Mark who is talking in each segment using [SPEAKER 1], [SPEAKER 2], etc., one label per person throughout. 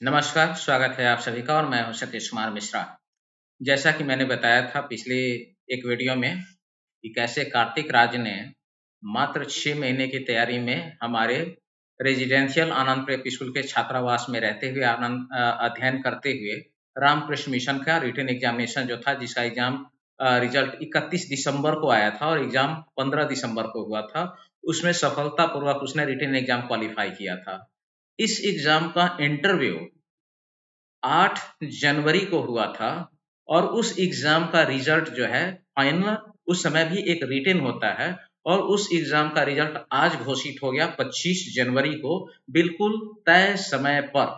[SPEAKER 1] नमस्कार, स्वागत है आप सभी का और मैं हूं सतीश कुमार मिश्रा। जैसा कि मैंने बताया था पिछले एक वीडियो में कि कैसे कार्तिक राज ने मात्र 6 महीने की तैयारी में हमारे रेजिडेंशियल आनंद प्रेप स्कूल के छात्रावास में रहते हुए अध्ययन करते हुए रामकृष्ण मिशन का रिटन एग्जामिनेशन जो था, जिसका एग्जाम रिजल्ट 31 दिसंबर को आया था और एग्जाम 15 दिसंबर को हुआ था। उसमें सफलतापूर्वक उसने रिटन एग्जाम क्वालिफाई किया था। इस एग्जाम का इंटरव्यू 8 जनवरी को हुआ था और उस एग्जाम का रिजल्ट जो है फाइनल, उस समय भी एक रिटन होता है और उस एग्जाम का रिजल्ट आज घोषित हो गया 25 जनवरी को, बिल्कुल तय समय पर।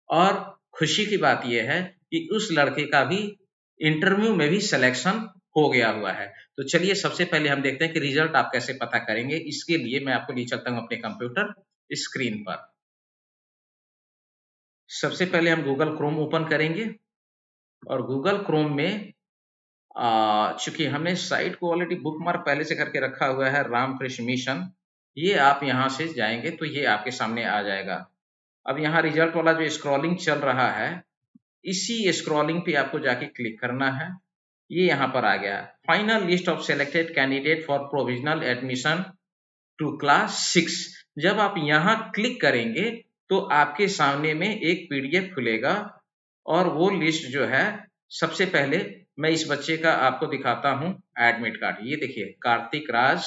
[SPEAKER 1] और खुशी की बात यह है कि उस लड़के का भी इंटरव्यू में भी सिलेक्शन हो गया हुआ है। तो चलिए सबसे पहले हम देखते हैं कि रिजल्ट आप कैसे पता करेंगे। इसके लिए मैं आपको ले चलता हूं अपने कंप्यूटर स्क्रीन पर। सबसे पहले हम गूगल क्रोम ओपन करेंगे और गूगल क्रोम में चूंकि हमने साइट को ऑलरेडी बुकमार्क पहले से करके रखा हुआ है, रामकृष्ण मिशन, ये आप यहाँ से जाएंगे तो ये आपके सामने आ जाएगा। अब यहाँ रिजल्ट वाला जो स्क्रॉलिंग चल रहा है, इसी स्क्रॉलिंग पे आपको जाके क्लिक करना है। ये यहाँ पर आ गया, final list of selected candidate for provisional admission to class 6। जब आप यहाँ क्लिक करेंगे तो आपके सामने में एक पीडीएफ खुलेगा और वो लिस्ट जो है, सबसे पहले मैं इस बच्चे का आपको दिखाता हूं एडमिट कार्ड। ये देखिए कार्तिक राज,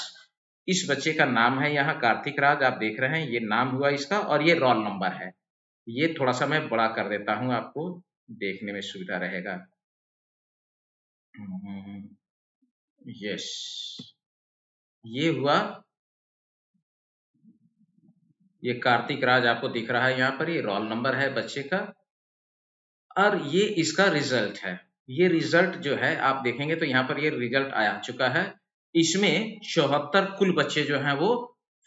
[SPEAKER 1] इस बच्चे का नाम है यहाँ कार्तिक राज, आप देख रहे हैं ये नाम हुआ इसका और ये रोल नंबर है। ये थोड़ा सा मैं बड़ा कर देता हूं, आपको देखने में सुविधा रहेगा। यस, ये हुआ, ये कार्तिक राज आपको दिख रहा है यहाँ पर, ये रोल नंबर है बच्चे का और ये इसका रिजल्ट है। ये रिजल्ट जो है आप देखेंगे तो यहाँ पर ये रिजल्ट आ चुका है। इसमें 74 कुल बच्चे जो हैं वो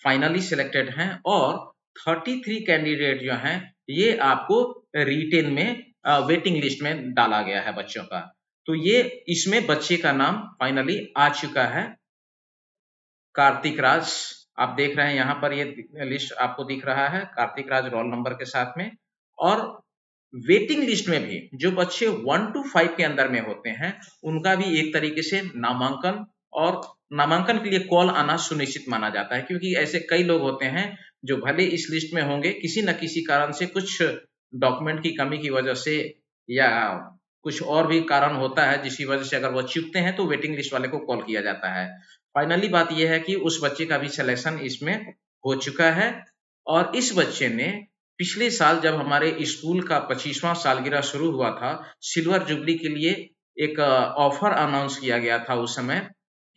[SPEAKER 1] फाइनली सिलेक्टेड हैं और 33 कैंडिडेट जो हैं ये आपको रिटेन में वेटिंग लिस्ट में डाला गया है बच्चों का। तो ये इसमें बच्चे का नाम फाइनली आ चुका है, कार्तिक राज। आप देख रहे हैं यहाँ पर ये लिस्ट आपको दिख रहा है कार्तिक राज रोल नंबर के साथ में। और वेटिंग लिस्ट में भी जो बच्चे 1 to 5 के अंदर में होते हैं उनका भी एक तरीके से नामांकन और नामांकन के लिए कॉल आना सुनिश्चित माना जाता है, क्योंकि ऐसे कई लोग होते हैं जो भले इस लिस्ट में होंगे, किसी न किसी कारण से, कुछ डॉक्यूमेंट की कमी की वजह से या कुछ और भी कारण होता है जिसकी वजह से अगर वो चूकते हैं तो वेटिंग लिस्ट वाले को कॉल किया जाता है। फाइनली बात यह है कि उस बच्चे का भी सिलेक्शन इसमें हो चुका है और इस बच्चे ने पिछले साल जब हमारे स्कूल का 25वां सालगिरह शुरू हुआ था, सिल्वर जुबली के लिए एक ऑफर अनाउंस किया गया था उस समय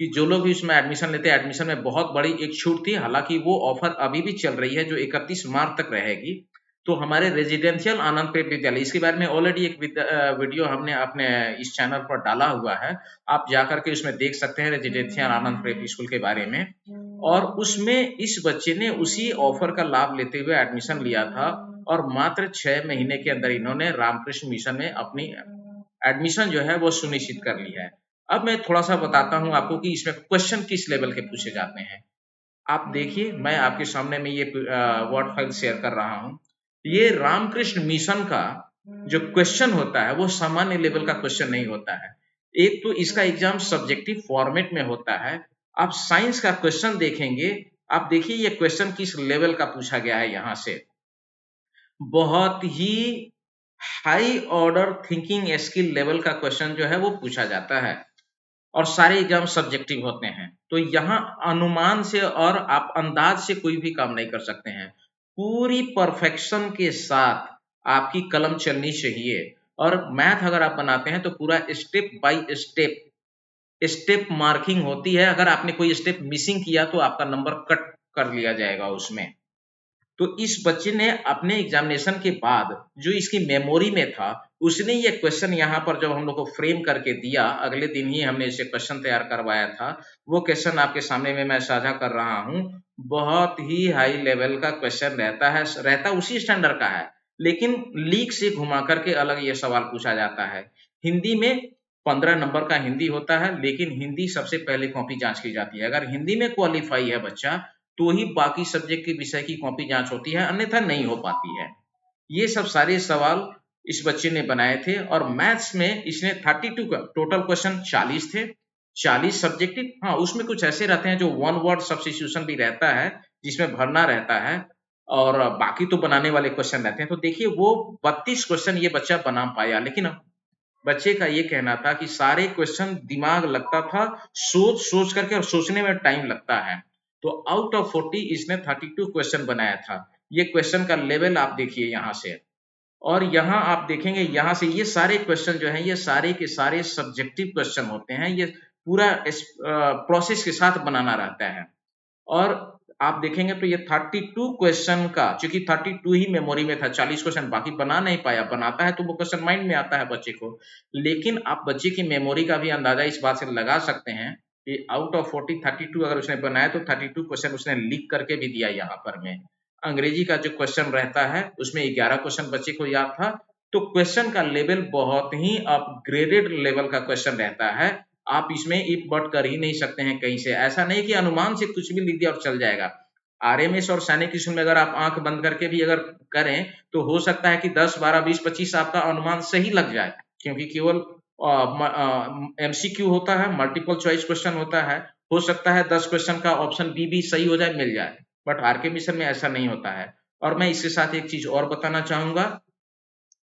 [SPEAKER 1] कि जो लोग भी उसमें एडमिशन लेते हैं, एडमिशन में बहुत बड़ी एक छूट थी। हालांकि वो ऑफर अभी भी चल रही है जो 31 मार्च तक रहेगी। तो हमारे रेजिडेंशियल आनंद प्रेप विद्यालय, इसके बारे में ऑलरेडी एक वीडियो हमने अपने इस चैनल पर डाला हुआ है, आप जाकर के उसमें देख सकते हैं रेजिडेंशियल आनंद प्रेप स्कूल के बारे में। और उसमें इस बच्चे ने उसी ऑफर का लाभ लेते हुए एडमिशन लिया था और मात्र 6 महीने के अंदर इन्होंने रामकृष्ण मिशन में अपनी एडमिशन जो है वो सुनिश्चित कर ली है। अब मैं थोड़ा सा बताता हूं आपको कि इसमें क्वेश्चन किस लेवल के पूछे जाते हैं। आप देखिए, मैं आपके सामने में ये वर्ड फाइल शेयर कर रहा हूं। ये रामकृष्ण मिशन का जो क्वेश्चन होता है वो सामान्य लेवल का क्वेश्चन नहीं होता है। एक तो इसका एग्जाम सब्जेक्टिव फॉर्मेट में होता है। आप साइंस का क्वेश्चन देखेंगे, आप देखिए ये क्वेश्चन किस लेवल का पूछा गया है। यहाँ से बहुत ही high order thinking skill level का क्वेश्चन जो है वो पूछा जाता है और सारे एग्जाम सब्जेक्टिव होते हैं। तो यहाँ अनुमान से और आप अंदाज से कोई भी काम नहीं कर सकते हैं। पूरी परफेक्शन के साथ आपकी कलम चलनी चाहिए और मैथ अगर आप बनाते हैं तो पूरा step by step step marking होती है। अगर आपने कोई स्टेप मिसिंग किया तो आपका नंबर कट कर लिया जाएगा उसमें। तो इस बच्चे ने अपने एग्जामिनेशन के बाद जो इसकी मेमोरी में था, उसने ये क्वेश्चन यहाँ पर जब हम लोग को फ्रेम करके दिया, अगले दिन ही हमने इसे क्वेश्चन तैयार करवाया था। वो क्वेश्चन आपके सामने में मैं साझा कर रहा हूँ। बहुत ही हाई लेवल का क्वेश्चन रहता उसी स्टैंडर्ड का है, लेकिन लीक से घुमा करके अलग ये सवाल पूछा जाता है। हिंदी में 15 नंबर का हिंदी होता है, लेकिन हिंदी सबसे पहले कॉपी जांच की जाती है। अगर हिंदी में क्वालिफाई है बच्चा तो ही बाकी सब्जेक्ट के विषय की कॉपी जांच होती है, अन्यथा नहीं हो पाती है। ये सब सारे सवाल इस बच्चे ने बनाए थे। और मैथ्स में इसने 32 का टोटल क्वेश्चन 40 थे, 40 सब्जेक्टिव। हाँ, उसमें कुछ ऐसे रहते हैं जो वन वर्ड सब्स्टिट्यूशन भी रहता है, जिसमें भरना रहता है, और बाकी तो बनाने वाले क्वेश्चन रहते हैं। तो देखिए वो 32 क्वेश्चन ये बच्चा बना पाया। लेकिन बच्चे का ये कहना था कि सारे क्वेश्चन दिमाग लगता था, सोच सोच करके, और सोचने में टाइम लगता है। तो आउट ऑफ 40 इसने 32 क्वेश्चन बनाया था। ये क्वेश्चन का लेवल आप देखिए यहाँ से, और यहाँ आप देखेंगे यहाँ से ये सारे क्वेश्चन जो हैं ये सारे के सारे सब्जेक्टिव क्वेश्चन होते हैं। ये पूरा इस प्रोसेस के साथ बनाना रहता है। और आप देखेंगे तो ये 32 क्वेश्चन का, चूंकि 32 ही मेमोरी में था, 40 क्वेश्चन बाकी बना नहीं पाया। बनाता है तो वो क्वेश्चन माइंड में आता है बच्चे को, लेकिन आप बच्चे की मेमोरी का भी अंदाजा इस बात से लगा सकते हैं कि आउट ऑफ 40 32 अगर उसने बनाया तो 32 क्वेश्चन उसने लिख करके भी दिया यहाँ पर में। अंग्रेजी का जो क्वेश्चन रहता है उसमें 11 क्वेश्चन बच्चे को याद था। तो क्वेश्चन का लेवल बहुत ही अपग्रेडेड लेवल का क्वेश्चन रहता है। आप इसमें इफ बट कर ही नहीं सकते हैं कहीं से। ऐसा नहीं कि अनुमान से कुछ भी लिख दिया और चल जाएगा। आरएमएस और सैनिक क्वेश्चन में अगर आप आंख बंद करके भी अगर करें तो हो सकता है कि 10, 12, 20, 25 आपका अनुमान सही लग जाए, क्योंकि केवल एमसीक्यू होता है, मल्टीपल चॉइस क्वेश्चन होता है। हो सकता है 10 क्वेश्चन का ऑप्शन बी भी सही हो जाए, मिल जाए, बट आरके मिशन में ऐसा नहीं होता है। और मैं इसके साथ एक चीज और बताना चाहूंगा।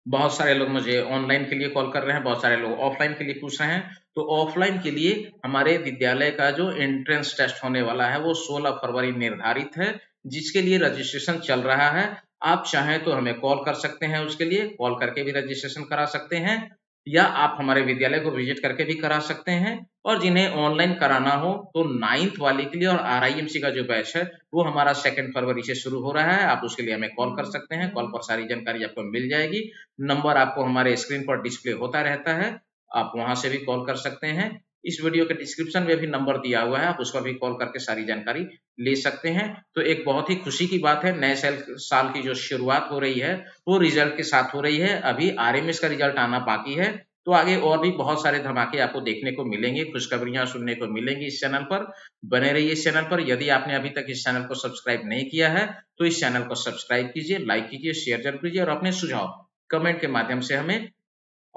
[SPEAKER 1] बहुत सारे लोग मुझे ऑनलाइन के लिए कॉल कर रहे हैं, बहुत सारे लोग ऑफलाइन के लिए पूछ रहे हैं। तो ऑफलाइन के लिए हमारे विद्यालय का जो एंट्रेंस टेस्ट होने वाला है वो 16 फरवरी निर्धारित है, जिसके लिए रजिस्ट्रेशन चल रहा है। आप चाहें तो हमें कॉल कर सकते हैं, उसके लिए कॉल करके भी रजिस्ट्रेशन करा सकते हैं, या आप हमारे विद्यालय को विजिट करके भी करा सकते हैं। और जिन्हें ऑनलाइन कराना हो तो 9th वाले के लिए और आरआईएमसी का जो बैच है वो हमारा 2 फरवरी से शुरू हो रहा है। आप उसके लिए हमें कॉल कर सकते हैं, कॉल पर सारी जानकारी आपको मिल जाएगी। नंबर आपको हमारे स्क्रीन पर डिस्प्ले होता रहता है, आप वहां से भी कॉल कर सकते हैं। इस वीडियो के डिस्क्रिप्शन में भी नंबर दिया हुआ है, आप उस पर भी कॉल करके सारी जानकारी ले सकते हैं। तो एक बहुत ही खुशी की बात है, नए साल की जो शुरुआत हो रही है वो रिजल्ट के साथ हो रही है। अभी आरएमएस का रिजल्ट आना बाकी है, तो आगे और भी बहुत सारे धमाके आपको देखने को मिलेंगे, खुशखबरियां सुनने को मिलेंगी इस चैनल पर। बने रहिए इस चैनल पर। यदि आपने अभी तक इस चैनल को सब्सक्राइब नहीं किया है तो इस चैनल को सब्सक्राइब कीजिए, लाइक कीजिए, शेयर जरूर कीजिए, और अपने सुझाव कमेंट के माध्यम से हमें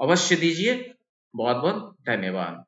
[SPEAKER 1] अवश्य दीजिए। बहुत बहुत धन्यवाद।